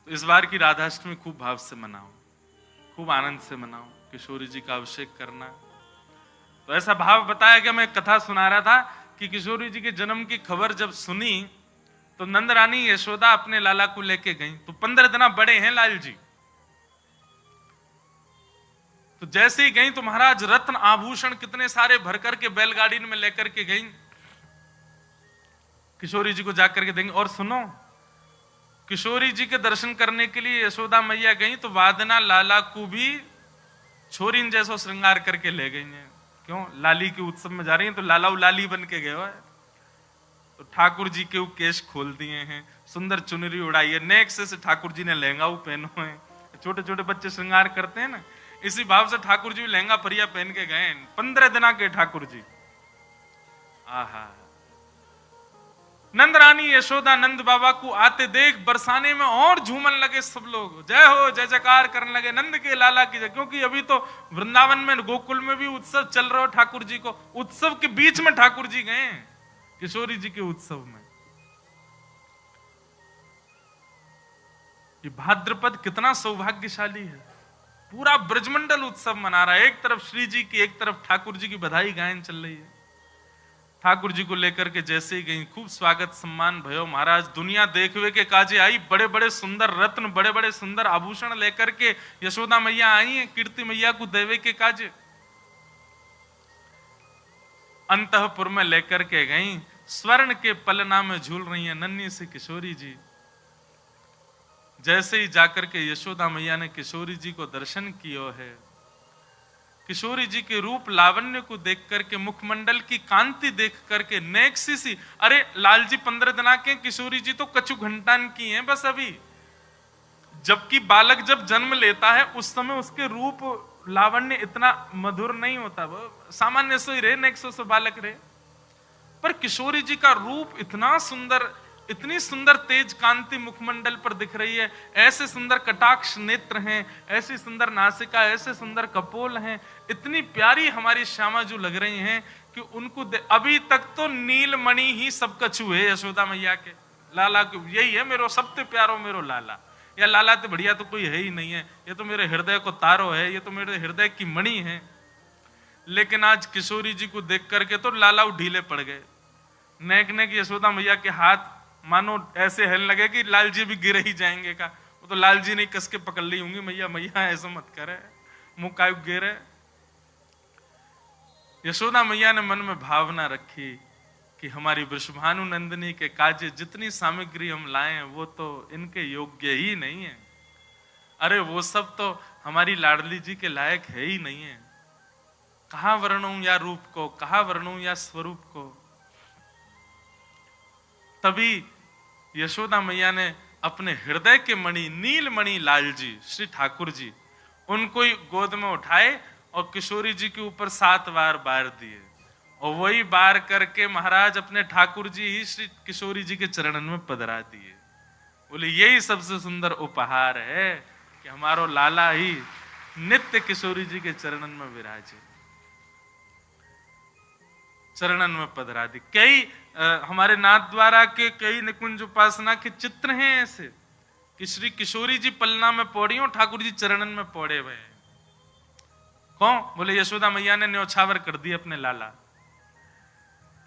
तो इस बार की राधाष्टमी खूब भाव से मनाओ, खूब आनंद से मनाओ, किशोरी जी का अभिषेक करना। तो ऐसा भाव बताया कि मैं कथा सुना रहा था कि किशोरी जी के जन्म की खबर जब सुनी तो नंद रानी यशोदा अपने लाला को लेके गई। तो 15 दिन बड़े हैं लाल जी। तो जैसे ही गई तो महाराज रत्न आभूषण कितने सारे भर करके बैलगाड़ी में लेकर के गई, किशोरी जी को जाकर के देंगे। और सुनो, किशोरी जी के दर्शन करने के लिए यशोदा मैया गई तो वादना लाला को भी छोरीन जैसो श्रृंगार करके ले गई हैं। क्यों? लाली के उत्सव में जा रही हैं तो लाला लाली बन के गए हो। तो ठाकुर जी के केश खोल दिए हैं, सुंदर चुनरी उड़ाई है, नेक से ठाकुर जी ने लहंगा पहनो है। छोटे छोटे बच्चे श्रृंगार करते हैं ना, इसी भाव से ठाकुर जी लहंगा परिया पहन के गए। 15 दिन के ठाकुर जी। आहा, नंद रानी यशोदा नंद बाबा को आते देख बरसाने में और झूमन लगे सब लोग, जय हो जय जयकार करने लगे नंद के लाला की जय। क्योंकि अभी तो वृंदावन में गोकुल में भी उत्सव चल रहा हो, ठाकुर जी को उत्सव के बीच में ठाकुर जी गए किशोरी जी के उत्सव में। ये भाद्रपद कितना सौभाग्यशाली है, पूरा ब्रजमंडल उत्सव मना रहा है। एक तरफ श्री जी की, एक तरफ ठाकुर जी की बधाई गायन चल रही है। ठाकुर जी को लेकर के जैसे ही गई, खूब स्वागत सम्मान भयो। महाराज दुनिया देखवे के काजे आई, बड़े बड़े सुंदर रत्न, बड़े बड़े सुंदर आभूषण लेकर के यशोदा मैया आई हैं कीर्ति मैया को देवे के काजे। अंतःपुर में लेकर के गई, स्वर्ण के पलना में झूल रही है नन्ही सी किशोरी जी। जैसे ही जाकर के यशोदा मैया ने किशोरी जी को दर्शन किया है, किशोरी जी के रूप लावण्य को देख करके, मुखमंडल की कांति देख करके नेक्सी सी, अरे लाल जी 15 दिन के, किशोरी जी तो कछु घंटान की हैं बस अभी। जबकि बालक जब जन्म लेता है उस समय उसके रूप लावण्य इतना मधुर नहीं होता, वो सामान्य से ही रहे, नेक्सो से बालक रहे। पर किशोरी जी का रूप इतना सुंदर, इतनी सुंदर तेज कांति मुखमंडल पर दिख रही है, ऐसे सुंदर कटाक्ष नेत्र हैं, ऐसी सुंदर नासिका, ऐसे सुंदर कपोल हैं, इतनी प्यारी हमारी श्यामा जो लग रही हैं कि उनको अभी तक तो नीलमणि ही सब कछु है यशोदा मैया के लाला को। यही है मेरो सबसे प्यारो मेरो लाला, या लाला तो बढ़िया तो कोई है ही नहीं है, ये तो मेरे हृदय को तारो है, ये तो मेरे हृदय की मणि है। लेकिन आज किशोरी जी को देख करके तो लाला ढीले पड़ गए। नेक नेक यशोदा मैया के हाथ मानो ऐसे हिलने लगे कि लाल जी भी गिर ही जाएंगे का। वो तो लाल जी ने कस के पकड़ ली होंगी, मैया मैया ऐसा मत करे, मुंह काय गिरे। यशोदा मैया ने मन में भावना रखी कि हमारी वृषभानु नंदिनी के काजे जितनी सामग्री हम लाए हैं वो तो इनके योग्य ही नहीं है। अरे वो सब तो हमारी लाडली जी के लायक है ही नहीं है। कहां वर्णूं या रूप को, कहां वर्णूं या स्वरूप को। तभी यशोदा मैया ने अपने हृदय के मणि नीलमणि लाल जी श्री ठाकुर जी, उनको ही गोद में उठाए और किशोरी जी के ऊपर 7 बार बार दिए। और वही बार करके महाराज अपने ठाकुर जी ही श्री किशोरी जी के चरणन में पधरा दिए। बोले यही सबसे सुंदर उपहार है कि हमारो लाला ही नित्य किशोरी जी के चरणन में विराजे, चरणन में पधरा दी। कई हमारे नाथ द्वारा के कई निकुंज उपासना के चित्र हैं ऐसे कि श्री किशोरी जी पलना में पौड़ी और ठाकुर जी चरणन में पौड़े हुए हैं। कौन? बोले यशोदा मैया ने न्योछावर कर दी अपने लाला।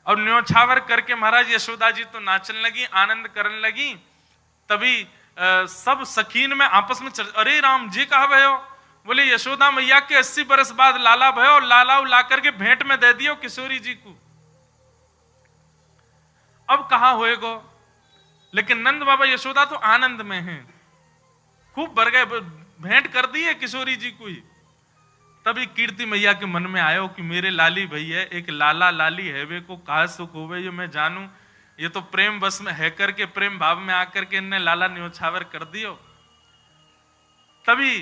और न्योछावर करके महाराज यशोदा जी तो नाचने लगी, आनंद करने लगी। तभी सब सखीन में आपस में अरे राम जी कहा भयो? बोले यशोदा मैया के 80 बरस बाद लाला भयो और लाला ला करके भेंट में दे दियो किशोरी जी को। अब कहा होएगो? लेकिन नंद बाबा यशोदा तो आनंद में हैं, खूब भर गए, भेंट कर दी है किशोरी जी को ही। तभी कीर्ति मैया के मन में आयो कि मेरे लाली भैया एक लाला लाली है वे को कहा सुख होवे ये मैं जानू। ये तो प्रेम बस में है करके, प्रेम भाव में आकर के इनने लाला न्योछावर कर दियो। तभी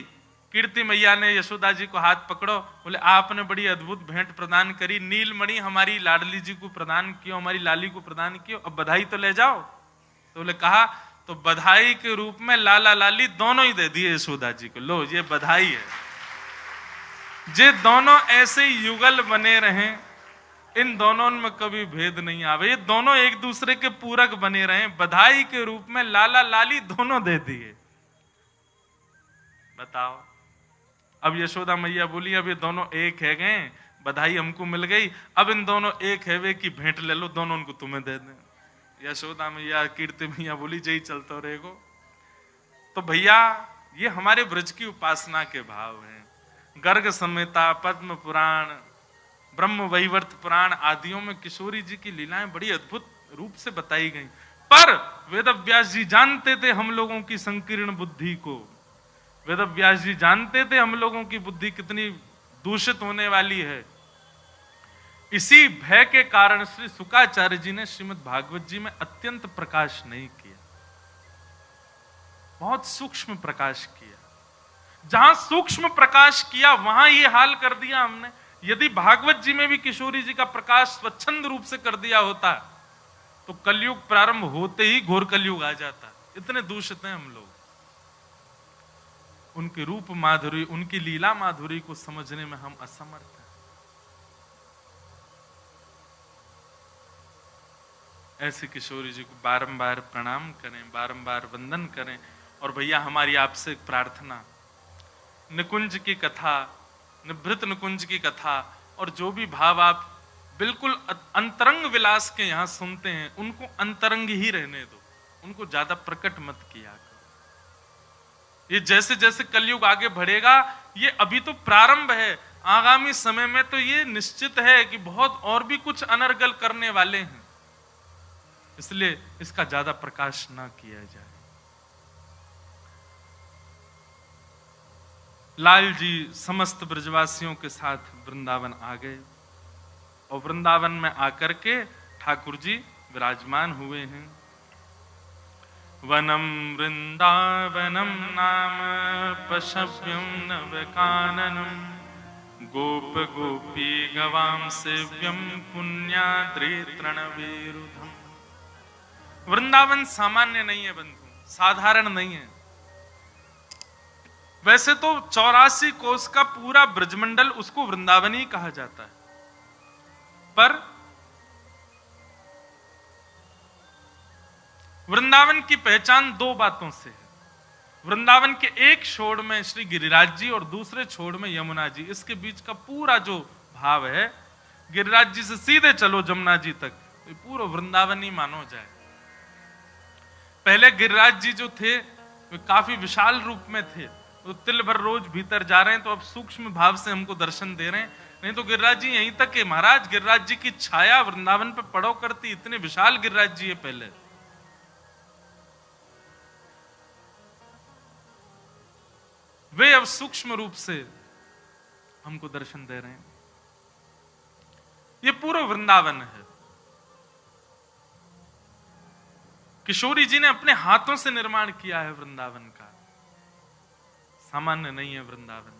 कीर्ति मैया ने यशोदा जी को हाथ पकड़ो, बोले आपने बड़ी अद्भुत भेंट प्रदान करी, नीलमणि हमारी लाडली जी को प्रदान कियो, हमारी लाली को प्रदान कियो, अब बधाई तो ले जाओ। तो बोले कहा, तो बधाई के रूप में लाला लाली दोनों ही दे दिए यशोदा जी को। लो ये बधाई है, जे दोनों ऐसे युगल बने रहे, इन दोनों में कभी भेद नहीं आवे, ये दोनों एक दूसरे के पूरक बने रहे। बधाई के रूप में लाला लाली दोनों दे दिए। बताओ। अब यशोदा मैया बोली अब ये दोनों एक है गए, बधाई हमको मिल गई, अब इन दोनों एक है वे की भेंट ले लो, दोनों उनको तुम्हें दे दें। यशोदा मैया कीर्ति मैया बोली जय चलते रहेगो। तो भैया ये हमारे ब्रज की उपासना के भाव हैं। गर्ग संहिता, पद्म पुराण, ब्रह्म वैवर्त पुराण आदियों में किशोरी जी की लीलाएं बड़ी अद्भुत रूप से बताई गई। पर वेदव्यास जी जानते थे हम लोगों की संकीर्ण बुद्धि को, वेदव्यास जी जानते थे हम लोगों की बुद्धि कितनी दूषित होने वाली है। इसी भय के कारण श्री शुकाचार्य जी ने श्रीमद् भागवत जी में अत्यंत प्रकाश नहीं किया, बहुत सूक्ष्म प्रकाश किया। जहां सूक्ष्म प्रकाश किया वहां ये हाल कर दिया हमने। यदि भागवत जी में भी किशोरी जी का प्रकाश स्वच्छंद रूप से कर दिया होता तो कलयुग प्रारंभ होते ही घोर कलयुग आ जाता। इतने दूषित हैं हम लोग। उनके रूप माधुरी, उनकी लीला माधुरी को समझने में हम असमर्थ हैं। ऐसे किशोरी जी को बारंबार प्रणाम करें, बारंबार वंदन करें। और भैया हमारी आपसे एक प्रार्थना, निकुंज की कथा, निभृत निकुंज की कथा और जो भी भाव आप बिल्कुल अंतरंग विलास के यहां सुनते हैं उनको अंतरंग ही रहने दो, उनको ज्यादा प्रकट मत किया करो। ये जैसे जैसे कलयुग आगे बढ़ेगा, ये अभी तो प्रारंभ है, आगामी समय में तो ये निश्चित है कि बहुत और भी कुछ अनर्गल करने वाले हैं, इसलिए इसका ज्यादा प्रकाश ना किया जाए। लाल जी समस्त ब्रजवासियों के साथ वृंदावन आ गए और वृंदावन में आकर के ठाकुर जी विराजमान हुए हैं। वनम वृंदावनम नाम पशव्यम नवकाननम गोप गोपी गवाम सेव्यम पुण्याद्रि तृणवेरुधम। वृंदावन सामान्य नहीं है बंधु, साधारण नहीं है। वैसे तो 84 कोस का पूरा ब्रजमंडल उसको वृंदावन ही कहा जाता है, पर वृंदावन की पहचान दो बातों से है। वृंदावन के एक छोर में श्री गिरिराज जी और दूसरे छोर में यमुना जी, इसके बीच का पूरा जो भाव है, गिरिराज जी से सीधे चलो जमुना जी तक, तो पूरा वृंदावन ही मानो जाए। पहले गिरिराज जी जो थे वे काफी विशाल रूप में थे, तो तिल भर रोज भीतर जा रहे हैं, तो अब सूक्ष्म भाव से हमको दर्शन दे रहे हैं। नहीं तो गिरिराज जी यहीं तक है महाराज, गिरिराज जी की छाया वृंदावन पे पड़ो करती, इतने विशाल गिरिराज जी है पहले। वे अब सूक्ष्म रूप से हमको दर्शन दे रहे हैं। ये पूरा वृंदावन है। किशोरी जी ने अपने हाथों से निर्माण किया है वृंदावन का, सामान्य नहीं है वृंदावन।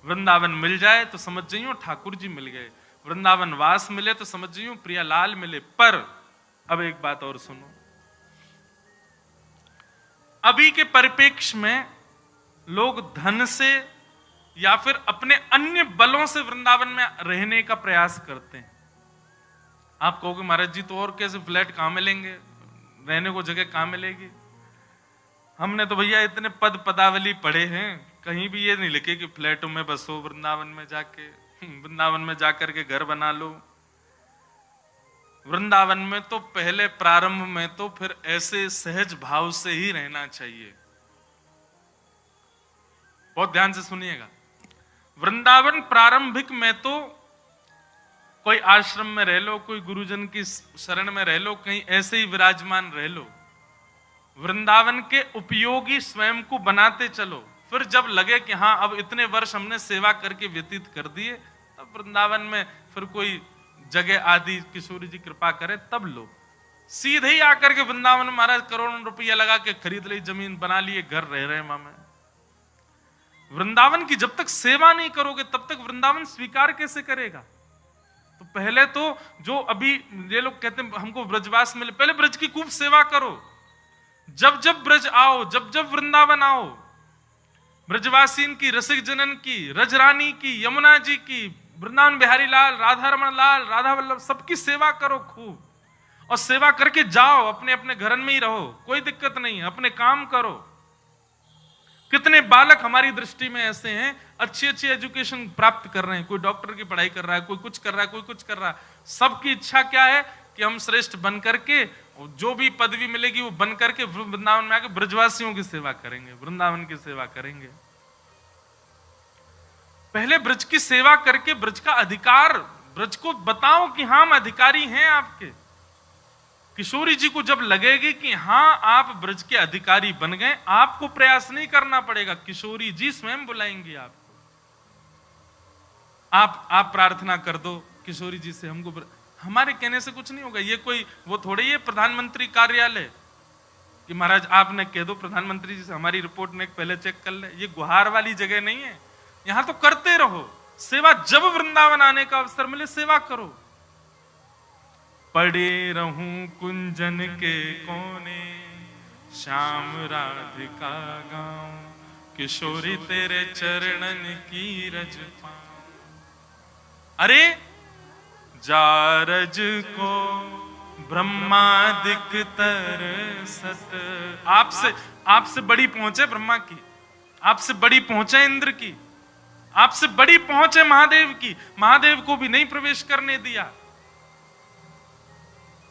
वृंदावन मिल जाए तो समझ जाइयो ठाकुर जी मिल गए, वृंदावन वास मिले तो समझ जाइयो प्रियालाल मिले। पर अब एक बात और सुनो, अभी के परिप्रेक्ष्य में लोग धन से या फिर अपने अन्य बलों से वृंदावन में रहने का प्रयास करते हैं। आप कहोगे महाराज जी तो और कैसे फ्लैट कहां मिलेंगे, रहने को जगह कहां मिलेगी। हमने तो भैया इतने पद पदावली पढ़े हैं, कहीं भी ये नहीं लिखे कि फ्लैटों में बसो, वृंदावन में जाके वृंदावन में जाकर के घर बना लो। वृंदावन में तो पहले प्रारंभ में तो फिर ऐसे सहज भाव से ही रहना चाहिए। बहुत ध्यान से सुनिएगा। वृंदावन प्रारंभिक में तो कोई आश्रम में रह लो, कोई गुरुजन की शरण में रह लो, कहीं ऐसे ही विराजमान रह लो। वृंदावन के उपयोगी स्वयं को बनाते चलो। फिर जब लगे कि हाँ अब इतने वर्ष हमने सेवा करके व्यतीत कर दिए, तब वृंदावन में फिर कोई जगह आदि किशोरी जी कृपा करे तब लो। सीधे ही आकर के वृंदावन में महाराज करोड़ों रुपया लगा के खरीद ली जमीन, बना लिए घर, रह रहे वहां में। वृंदावन की जब तक सेवा नहीं करोगे तब तक वृंदावन स्वीकार कैसे करेगा। तो पहले तो जो अभी ये लोग कहते हैं हमको ब्रजवास मिले, पहले ब्रज की खूब सेवा करो। जब जब ब्रज आओ, जब जब वृंदावन आओ, ब्रजवासीन की, रसिक जनन की, रजरानी की, यमुना जी की, वृंदावन बिहारी लाल, राधा रमन लाल, राधा वल्लभ, सबकी सेवा करो खूब। और सेवा करके जाओ, अपने अपने घर में ही रहो, कोई दिक्कत नहीं है, अपने काम करो। कितने बालक हमारी दृष्टि में ऐसे हैं, अच्छी अच्छी एजुकेशन प्राप्त कर रहे हैं, कोई डॉक्टर की पढ़ाई कर रहा है, कोई कुछ कर रहा है, कोई कुछ कर रहा है। सबकी इच्छा क्या है कि हम श्रेष्ठ बन करके, जो भी पदवी मिलेगी वो बन करके वृंदावन में आके ब्रजवासियों की सेवा करेंगे, वृंदावन की सेवा करेंगे। पहले ब्रज की सेवा करके ब्रज का अधिकार, ब्रज को बताओ कि हाँ हम अधिकारी हैं आपके। किशोरी जी को जब लगेगी कि हाँ आप ब्रज के अधिकारी बन गए, आपको प्रयास नहीं करना पड़ेगा, किशोरी जी स्वयं बुलाएंगी आपको। आप प्रार्थना कर दो किशोरी जी से, हमको हमारे कहने से कुछ नहीं होगा। ये कोई वो थोड़ी है प्रधानमंत्री कार्यालय कि महाराज आपने कह दो प्रधानमंत्री जी से हमारी रिपोर्ट ने पहले चेक कर ले। ये गुहार वाली जगह नहीं है। यहां तो करते रहो सेवा, जब वृंदावन आने का अवसर मिले सेवा करो। पड़े रहूं कुंजन के कोने, श्याम राधिका गाऊं, किशोरी तेरे चरणन की रज पाऊं। अरे जारज को ब्रह्मादिक तरसत, आपसे बड़ी पहुंचे ब्रह्मा की, आपसे बड़ी पहुंचे इंद्र की, आपसे बड़ी पहुंच है महादेव की। महादेव को भी नहीं प्रवेश करने दिया।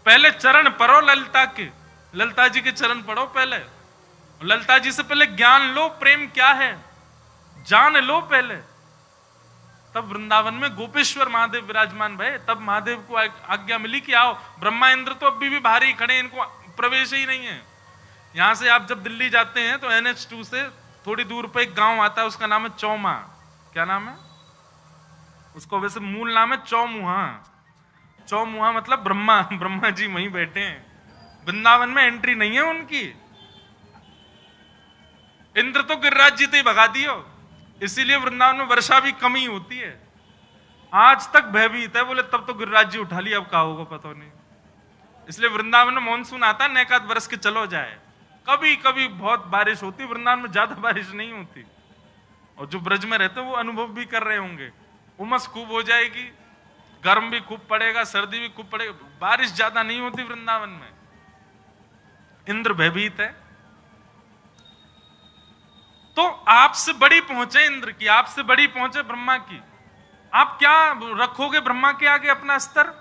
पहले चरण पढ़ो ललिता के, ललिता जी के चरण पढ़ो पहले, ललिता जी से पहले ज्ञान लो प्रेम क्या है, जान लो पहले। तब वृंदावन में गोपेश्वर महादेव विराजमान भये, तब महादेव को आज्ञा मिली कि आओ। ब्रह्मा इंद्र तो अभी भी बाहर ही खड़े, इनको प्रवेश ही नहीं है। यहां से आप जब दिल्ली जाते हैं तो NH2 से थोड़ी दूर पर एक गांव आता है, उसका नाम है चौमा। क्या नाम है उसको? वैसे मूल नाम है चौमुहा। चौमुहा मतलब ब्रह्मा जी वहीं बैठे हैं। वृंदावन में एंट्री नहीं है उनकी। इंद्र तो गिरिराज जी ही भगा दियो, इसीलिए वृंदावन में वर्षा भी कम ही होती है। आज तक भयभीत है, बोले तब तो गिरिराज जी उठा लिया, अब क्या होगा पता नहीं। इसलिए वृंदावन में मानसून आता है, नेकात बरस के चलो जाए। कभी कभी बहुत बारिश होती, वृंदावन में ज्यादा बारिश नहीं होती। और जो ब्रज में रहते हैं वो अनुभव भी कर रहे होंगे, उमस खूब हो जाएगी, गर्म भी खूब पड़ेगा, सर्दी भी खूब पड़ेगा, बारिश ज्यादा नहीं होती वृंदावन में। इंद्र भयभीत है। तो आपसे बड़ी पहुंचे इंद्र की, आपसे बड़ी पहुंचे ब्रह्मा की। आप क्या रखोगे ब्रह्मा के आगे अपना स्तर?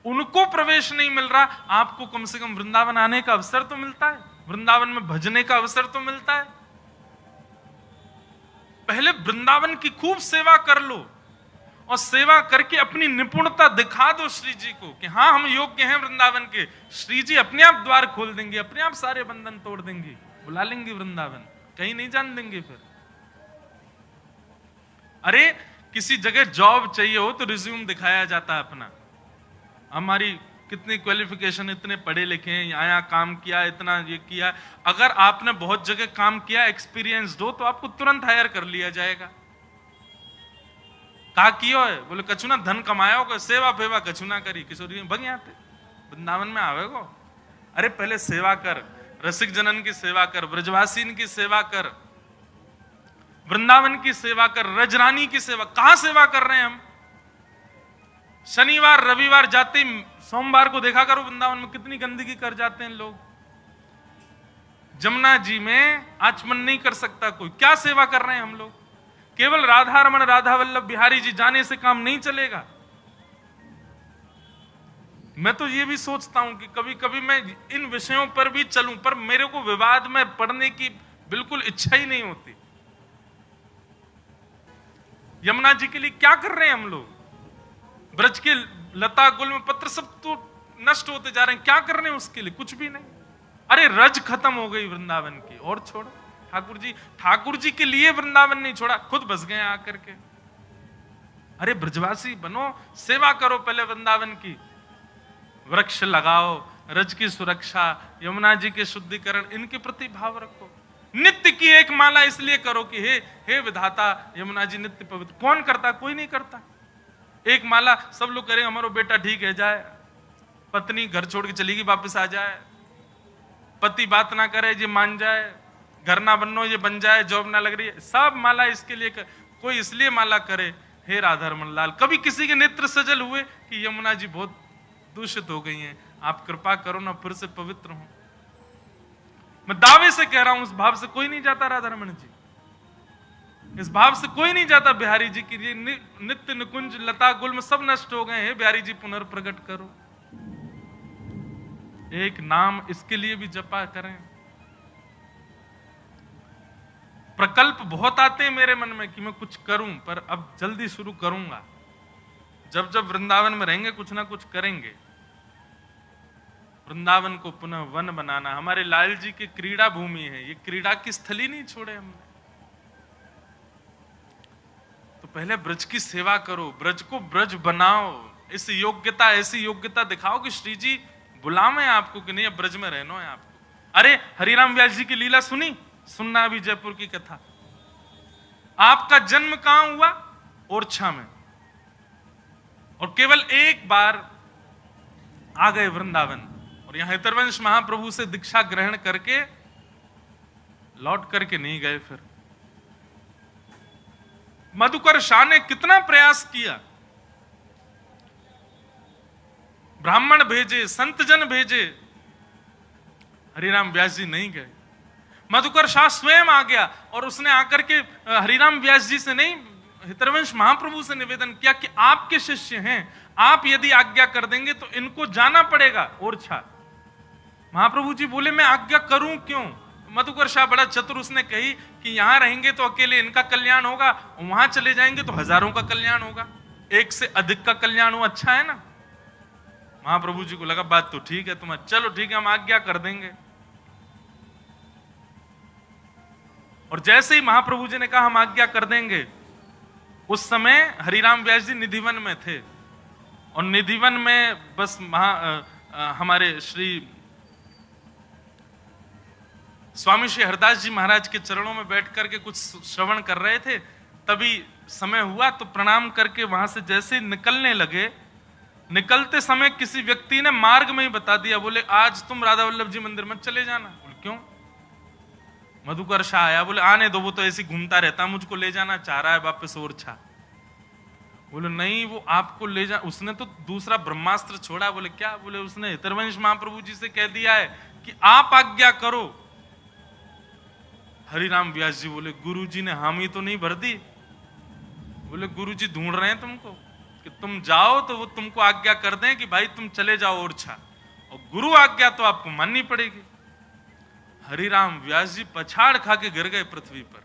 उनको प्रवेश नहीं मिल रहा, आपको कम से कम वृंदावन आने का अवसर तो मिलता है, वृंदावन में भजने का अवसर तो मिलता है। पहले वृंदावन की खूब सेवा कर लो और सेवा करके अपनी निपुणता दिखा दो श्री जी को कि हाँ हम योग्य हैं वृंदावन के। श्री जी अपने आप द्वार खोल देंगे, अपने आप सारे बंधन तोड़ देंगे, बुला लेंगे वृंदावन, कहीं नहीं जान देंगे फिर। अरे किसी जगह जॉब चाहिए हो तो रिज्यूम दिखाया जाता है अपना, हमारी कितनी क्वालिफिकेशन, इतने पढ़े लिखे हैं, यहाँ काम किया, इतना ये किया। अगर आपने बहुत जगह काम किया, एक्सपीरियंस दो, तो आपको तुरंत हायर कर लिया जाएगा। कहा कियो है? बोले कछु ना धन कमाया को, सेवा फेवा कछु ना करी। किशोरी भग आते वृंदावन में आवेगो। अरे पहले सेवा कर, रसिक जनन की सेवा कर, ब्रजवासीन की सेवा कर, वृंदावन की सेवा कर, रजरानी की सेवा। कहां सेवा कर रहे हैं हम? शनिवार रविवार जाते, सोमवार को देखा करो वृंदावन में कितनी गंदगी कर जाते हैं लोग। जमुना जी में आचमन नहीं कर सकता कोई। क्या सेवा कर रहे हैं हम लोग? केवल राधा रमन राधा वल्लभ बिहारी जी जाने से काम नहीं चलेगा। मैं तो ये भी सोचता हूं कि कभी कभी मैं इन विषयों पर भी चलूं, पर मेरे को विवाद में पढ़ने की बिल्कुल इच्छा ही नहीं होती। यमुना जी के लिए क्या कर रहे हैं हम लोग? ब्रज के लता गुल्म पत्र सब तो नष्ट होते जा रहे हैं, क्या कर रहे हैं उसके लिए? कुछ भी नहीं। अरे रज खत्म हो गई वृंदावन की, और छोड़ो। ठाकुर जी के लिए वृंदावन नहीं छोड़ा, खुद बस गए आकर के। अरे ब्रजवासी बनो, सेवा करो पहले वृंदावन की। वृक्ष लगाओ, रज की सुरक्षा, यमुना जी के शुद्धिकरण, इनके प्रति भाव रखो। नित्य की एक माला इसलिए करो कि हे विधाता यमुना जी नित्य पवित्र। कौन करता? कोई नहीं करता। एक माला सब लोग करें, हमारा बेटा ठीक है जाए, पत्नी घर छोड़ के चली गई वापस आ जाए, पति बात ना करे ये मान जाए, घर ना बनो ये बन जाए, जॉब ना लग रही है, सब माला इसके लिए कोई इसलिए माला करे, हे राधा रमन लाल। कभी किसी के नेत्र सजल हुए कि यमुना जी बहुत दूषित हो गई हैं, आप कृपा करो ना फिर से पवित्र हो। मैं दावे से कह रहा हूं, उस भाव से कोई नहीं जाता राधा रमन जी, इस भाव से कोई नहीं जाता बिहारी जी की ये नित्य निकुंज लता गुल्म सब नष्ट हो गए हैं, बिहारी जी पुनर्प्रगट करो। एक नाम इसके लिए भी जपा करें। प्रकल्प बहुत आते हैं मेरे मन में कि मैं कुछ करूं, पर अब जल्दी शुरू करूंगा। जब जब वृंदावन में रहेंगे कुछ ना कुछ करेंगे। वृंदावन को पुनः वन बनाना हमारे लाल जी की क्रीड़ा भूमि है, ये क्रीड़ा की स्थली नहीं छोड़े हमने। तो पहले ब्रज की सेवा करो, ब्रज को ब्रज बनाओ, इस योग्यता ऐसी योग्यता दिखाओ कि श्री जी बुलावे आपको कि नहीं अब ब्रज में रहना है आपको। अरे हरिराम व्यास जी की लीला सुनना अभी जयपुर की कथा। आपका जन्म कहां हुआ? ओरछा में, और केवल एक बार आ गए वृंदावन, और यहां हितरवंश महाप्रभु से दीक्षा ग्रहण करके लौट करके नहीं गए। फिर मधुकर शाह ने कितना प्रयास किया, ब्राह्मण भेजे, संत जन भेजे, हरिराम व्यास जी नहीं गए। मधुकर शाह स्वयं आ गया और उसने आकर के हरिराम व्यास जी से नहीं, हितरवंश महाप्रभु से निवेदन किया कि आपके शिष्य हैं, आप यदि आज्ञा कर देंगे तो इनको जाना पड़ेगा ओरछा। महाप्रभु जी बोले मैं आज्ञा करूं क्यों? मधुकर शाह बड़ा चतुर, उसने कही कि यहां रहेंगे तो अकेले इनका कल्याण होगा, वहां चले जाएंगे तो हजारों का कल्याण होगा, एक से अधिक का कल्याण हो, अच्छा है ना। महाप्रभु जी को लगा बात तो ठीक है, तुम चलो ठीक है हम आज्ञा कर देंगे। और जैसे ही महाप्रभु जी ने कहा हम आज्ञा कर देंगे, उस समय हरिराम व्यास जी निधिवन में थे, और निधिवन में बस हमारे श्री स्वामी श्री हरदास जी महाराज के चरणों में बैठ करके कुछ श्रवण कर रहे थे। तभी समय हुआ तो प्रणाम करके वहां से जैसे निकलने लगे, निकलते समय किसी व्यक्ति ने मार्ग में ही बता दिया, बोले आज तुम राधा वल्लभ जी मंदिर मत चले जाना। बोले क्यों? मधुकर शाह आया, बोले आने दो, वो तो ऐसे घूमता रहता, मुझको ले जाना चाह रहा है वापस ओरछा। बोले नहीं वो आपको ले जा, उसने तो दूसरा ब्रह्मास्त्र छोड़ा। बोले क्या? बोले उसने हितरवंश महाप्रभु जी से कह दिया है कि आप आज्ञा करो। हरिराम व्यास जी बोले गुरुजी ने हामी तो नहीं भर दी? बोले गुरुजी ढूंढ रहे हैं तुमको कि तुम जाओ तो वो तुमको आज्ञा कर दें कि भाई तुम चले जाओ ओरछा, और गुरु आज्ञा तो आपको माननी पड़ेगी। हरिराम व्यास जी पछाड़ खा के गिर गए पृथ्वी पर,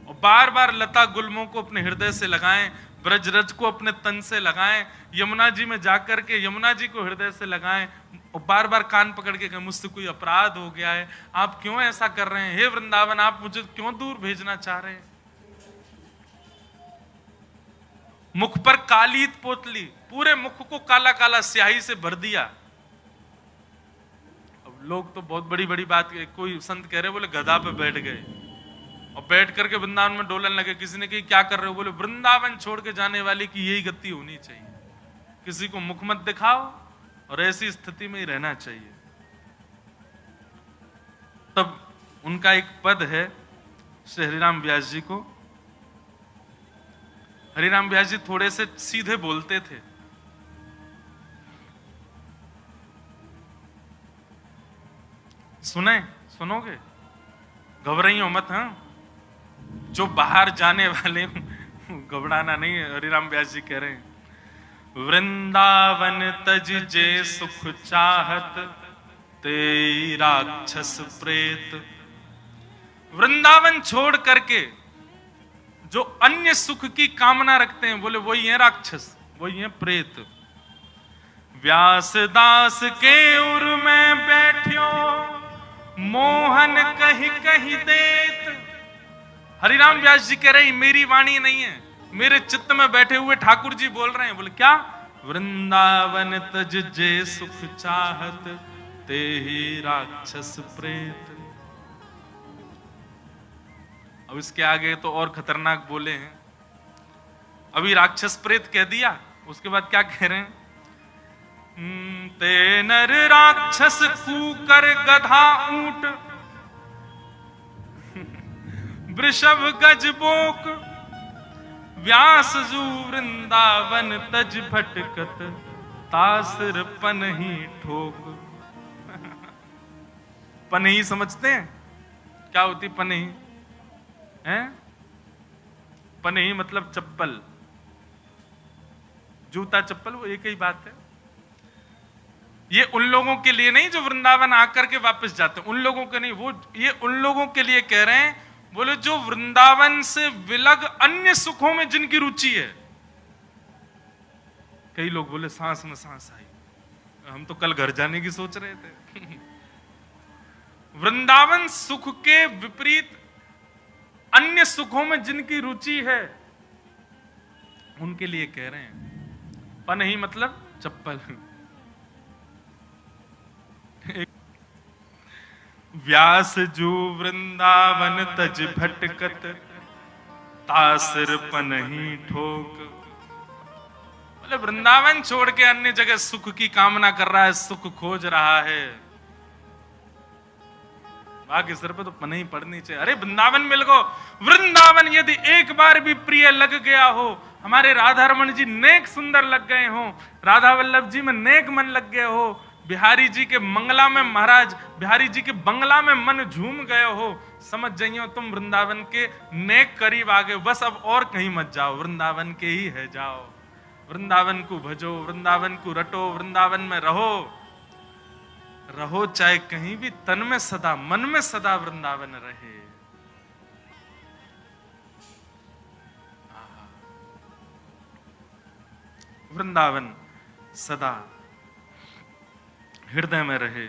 और बार बार लता गुल्मों को अपने हृदय से लगाएं, ब्रजरज को अपने तन से लगाएं, यमुना जी में जाकर के यमुना जी को हृदय से लगाएं, और बार बार कान पकड़ के कहें मुझसे कोई अपराध हो गया है, आप क्यों ऐसा कर रहे हैं? हे वृंदावन आप मुझे क्यों दूर भेजना चाह रहे हैं? मुख पर कालीत पोतली, पूरे मुख को काला काला स्याही से भर दिया। अब लोग तो बहुत बड़ी बड़ी बात, कोई संत कह रहे बोले गधा पे बैठ गए और बैठ करके वृंदावन में डोलन लगे। किसी ने कही क्या कर रहे हो? बोले वृंदावन छोड़ के जाने वाले की यही गति होनी चाहिए, किसी को मुख मत दिखाओ और ऐसी स्थिति में ही रहना चाहिए। तब उनका एक पद है श्री हरिराम व्यास जी को। हरिराम व्यास जी थोड़े से सीधे बोलते थे, सुनोगे? घबराइयो मत। हाँ, जो बाहर जाने वाले घबराना नहीं। हरिराम व्यास जी कह रहे हैं वृंदावन तज जे सुख चाहत ते राक्षस प्रेत। वृंदावन छोड़ करके जो अन्य सुख की कामना रखते हैं, बोले वही है राक्षस, वही है प्रेत। व्यास दास के उर में बैठियो मोहन कहीं कहीं देत। हरिराम व्यास जी कह रहे हैं मेरी वाणी नहीं है, मेरे चित्त में बैठे हुए ठाकुर जी बोल रहे हैं। बोले क्या? वृंदावन तज जे सुख चाहत ते ही राक्षस प्रेत। अब इसके आगे तो और खतरनाक बोले हैं। अभी राक्षस प्रेत कह दिया, उसके बाद क्या कह रहे हैं? ते नर राक्षस कूकर गधा ऊंट वृषभ गज बोक व्यास जू वृंदावन तज भटकत तासर पन ही ठोक। पनही समझते हैं? क्या होती पनही? हैं? पनही मतलब चप्पल, जूता चप्पल, वो एक ही बात है। ये उन लोगों के लिए नहीं जो वृंदावन आकर के वापस जाते हैं, उन लोगों के नहीं, वो ये उन लोगों के लिए कह रहे हैं, बोले जो वृंदावन से विलग अन्य सुखों में जिनकी रुचि है। कई लोग बोले सांस में सांस आई, हम तो कल घर जाने की सोच रहे थे। वृंदावन सुख के विपरीत अन्य सुखों में जिनकी रुचि है, उनके लिए कह रहे हैं। पनही मतलब चप्पल। व्यास जू वृंदावन तज भटकत, तासर पनही ठोक। बोले वृंदावन छोड़ के अन्य जगह सुख की कामना कर रहा है, सुख खोज रहा है, बाकी सिर पे तो पनही पड़नी चाहिए। अरे वृंदावन मिल गो, वृंदावन यदि एक बार भी प्रिय लग गया हो, हमारे राधा रमन जी नेक सुंदर लग गए हो, राधा वल्लभ जी में नेक मन लग गए हो, बिहारी जी के मंगला में, महाराज बिहारी जी के बंगला में मन झूम गए हो, समझ जाइयो तुम वृंदावन के नेक करीब आ गए। बस अब और कहीं मत जाओ, वृंदावन के ही है जाओ। वृंदावन को भजो, वृंदावन को रटो, वृंदावन में रहो, रहो चाहे कहीं भी, तन में सदा, मन में सदा वृंदावन रहे। वृंदावन सदा हृदय में रहे।